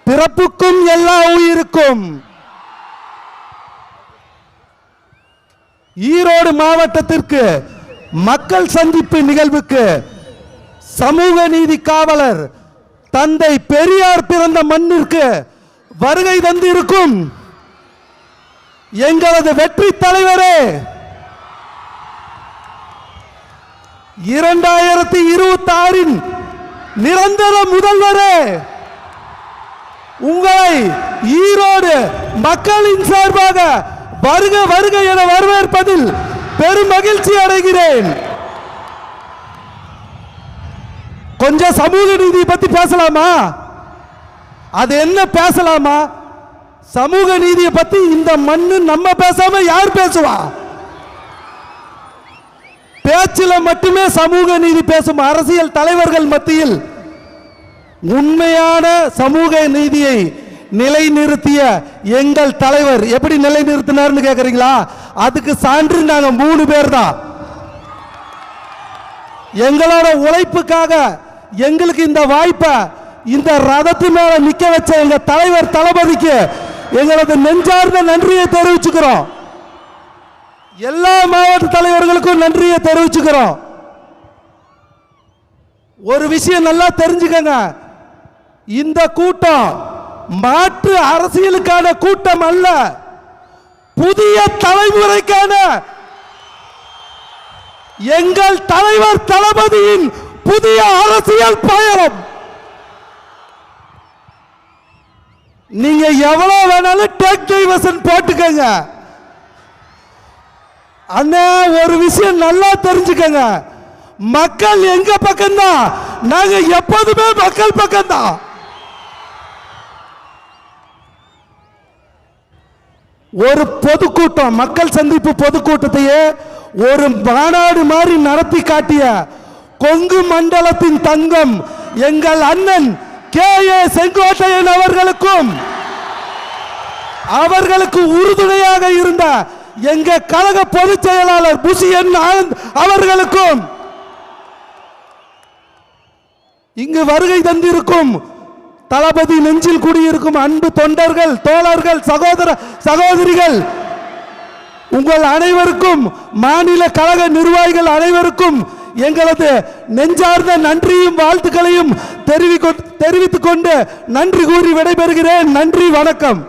பிறப்புக்கும் எல்லா உயிருக்கும் ஈரோடு மாவட்டத்திற்கு மக்கள் சந்திப்பு நிகழ்வுக்கு சமூக நீதி காவலர் தந்தை பெரியார் பிறந்த மண்ணிற்கு வருகை தந்திருக்கும் எங்களது வெற்றி தலைவரே, 2026 நிரந்தர முதல்வரே, உங்களை ஈரோடு மக்களின் சார்பாக வருக வருக என வரவேற்பதில் பெரும் மகிழ்ச்சி அடைகிறேன். கொஞ்சம் சமூக நீதி பத்தி பேசலாமா? அது என்ன பேசலாமா? சமூக நீதியை பத்தி இந்த மண்ணு நம்ம பேசாம யார் பேசுவா? பேச்சில மட்டுமே சமூக நீதி பேசும் அரசியல் தலைவர்கள் மத்தியில் உண்மையான சமூக நீதியை நிலைநிறுத்திய எங்கள் தலைவர் எப்படி நிலைநிறுத்தினார்னு கேக்குறீங்களா? அதுக்கு சான்று நாங்க 3 பேர் தான். எங்களோட உழைப்புக்காக எங்களுக்கு இந்த வாய்ப்பை இந்த ரதத்து மேல நிக்க வச்ச எங்க தலைவர் தளபதிக்கு எங்களது நெஞ்சார்ந்த நன்றியை தெரிவிச்சுக்கிறோம். எல்லா மாவட்ட தலைவர்களுக்கும் நன்றியை தெரிவிச்சுக்கிறோம். ஒரு விஷயம் நல்லா தெரிஞ்சுக்கங்க, இந்த கூட்டம் மாற்று அரசியலுக்கான கூட்டம் அல்ல, புதிய தலைமுறைக்கான எங்கள் தலைவர் தளபதியின் புதிய அரசியல் பயணம். நீங்க எவ்வளவு வேணாலும் டேக் டைவர்ஷன் போட்டுக்கங்க. அண்ணா ஒரு விஷயம் நல்லா தெரிஞ்சுக்கங்க, மக்கள் எங்க பக்கம் தான், நாங்க எப்போதுமே மக்கள் பக்கம் தான். ஒரு பொதுக்கூட்டம், மக்கள் சந்திப்பு பொதுக்கூட்டத்தையே ஒரு மாநாடு மாதிரி நடத்தி காட்டிய கொங்கு மண்டலத்தின் தங்கம் எங்கள் அண்ணன் கே.ஏ. செங்கோட்டையன் அவர்களுக்கும் அவர்களுக்கு உறுதுணையாக இருந்த எங்க கழக பொதுச் செயலாளர் புஷியன் ஆனந்த் அவர்களுக்கும் இங்கு வருகை தந்திருக்கும் தளபதி நெஞ்சில் குடியிருக்கும் அன்பு தொண்டர்கள், தோழர்கள், சகோதர சகோதரிகள் உங்கள் அனைவருக்கும், மாநில கழக நிர்வாகிகள் அனைவருக்கும் எங்களது நெஞ்சார்ந்த நன்றியும் வாழ்த்துக்களையும் தெரிவித்துக் கொண்டு நன்றி கூறி விடைபெறுகிறேன். நன்றி, வணக்கம்.